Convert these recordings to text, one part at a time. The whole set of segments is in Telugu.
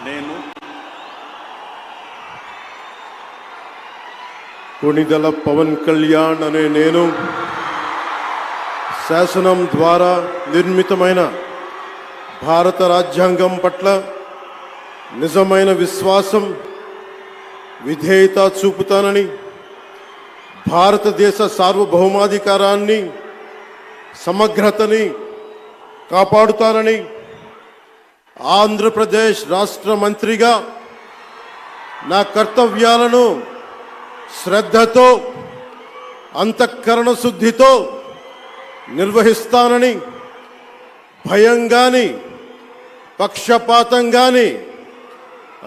నేను కొణిదెల పవన్ కళ్యాణ్ అనే నేను శాసనం ద్వారా నిర్మితమైన భారత రాజ్యాంగం పట్ల నిజమైన విశ్వాసం విధేయత చూపుతానని, భారతదేశ సార్వభౌమాధికారాన్ని సమగ్రతని కాపాడుతానని, ఆంధ్రప్రదేశ్ రాష్ట్ర మంత్రిగా నా కర్తవ్యాలను శ్రద్ధతో అంతఃకరణ శుద్ధితో నిర్వహిస్తానని, భయం గాని పక్షపాతం గాని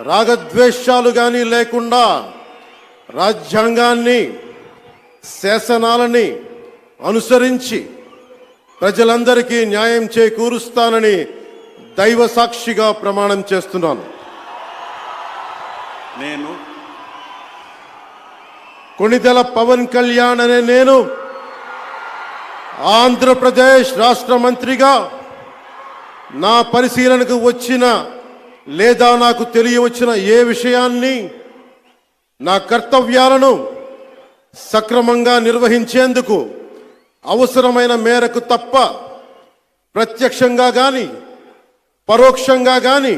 రాగద్వేషాలు గాని లేకుండా రాజ్యాంగాన్ని శాసనాలని అనుసరించి ప్రజలందరికీ న్యాయం చేకూరుస్తానని దైవ సాక్షిగా ప్రమాణం చేస్తున్నాను. నేను కొణిదెల పవన్ కళ్యాణ్ అనే నేను ఆంధ్రప్రదేశ్ రాష్ట్ర మంత్రిగా నా పరిశీలనకు వచ్చిన లేదా నాకు తెలియవచ్చిన ఏ విషయాన్ని, నా కర్తవ్యాలను సక్రమంగా నిర్వహించేందుకు అవసరమైన మేరకు తప్ప ప్రత్యక్షంగా కానీ పరోక్షంగా కానీ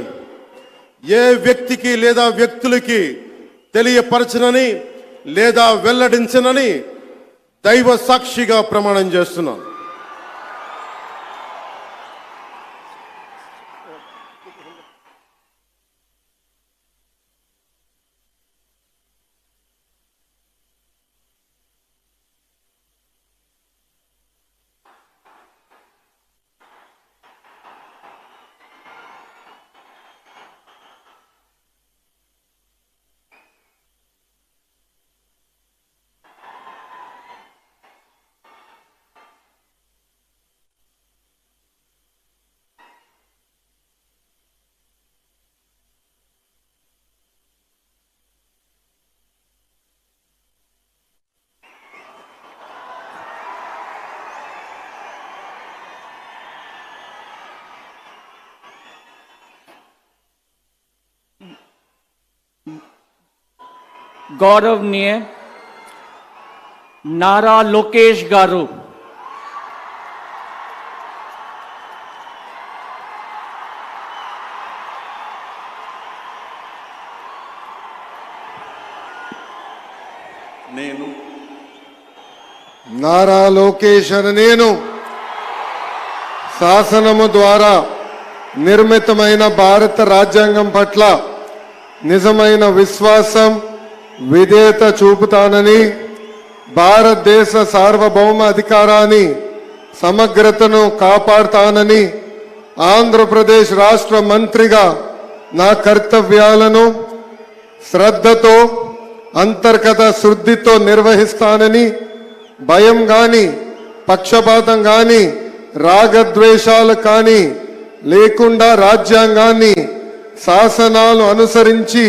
ఏ వ్యక్తికి లేదా వ్యక్తులకి తెలియపరచనని లేదా వెల్లడించనని దైవ సాక్షిగా ప్రమాణం చేస్తున్నాను. गौरवनीय नारा लोकेश गारू, నేను నారా లోకేష్ అనే నేను శాసనము ద్వారా నిర్మితమైన భారత రాజ్యాంగం పట్ల నిజమైన విశ్వాసం విధేయత చూపుతానని, భారతదేశ సార్వభౌమ అధికారాన్ని సమగ్రతను కాపాడుతానని, ఆంధ్రప్రదేశ్ రాష్ట్ర మంత్రిగా నా కర్తవ్యాలను శ్రద్ధతో అంతర్గత శుద్ధితో నిర్వహిస్తానని, భయం గాని పక్షపాతం గాని రాగద్వేషాలు కానీ లేకుండా రాజ్యాంగాన్ని శాసనాలు అనుసరించి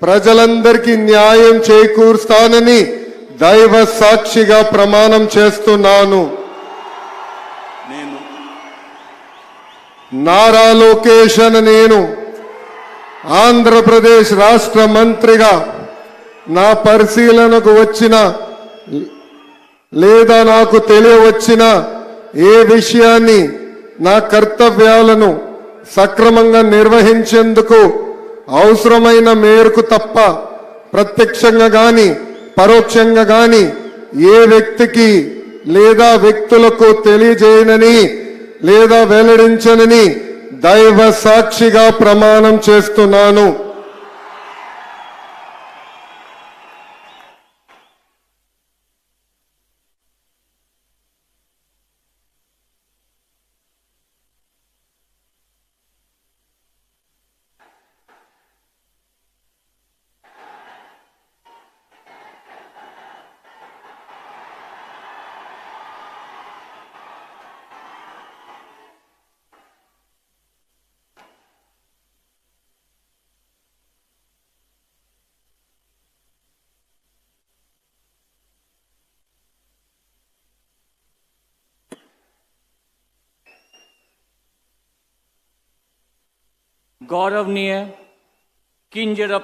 ప్రజలందరికీ న్యాయం చేకూరుస్తానని దైవ సాక్షిగా ప్రమాణం చేస్తున్నాను. నేను నారా లోకేష్ అనే నేను ఆంధ్రప్రదేశ్ రాష్ట్ర మంత్రిగా నా పరిశీలనకు వచ్చిన లేదా నాకు తెలియవచ్చిన ఏ విషయాన్ని, నా కర్తవ్యాలను సక్రమంగా నిర్వహించేందుకు అవసరమైన మేరకు తప్ప ప్రత్యక్షంగా గాని పరోక్షంగా గాని ఏ వ్యక్తికి లేదా వ్యక్తులకు తెలియజేయనని లేదా వెల్లడించనని దైవ సాక్షిగా ప్రమాణం చేస్తున్నాను. गौरवनीय किंजरप्पू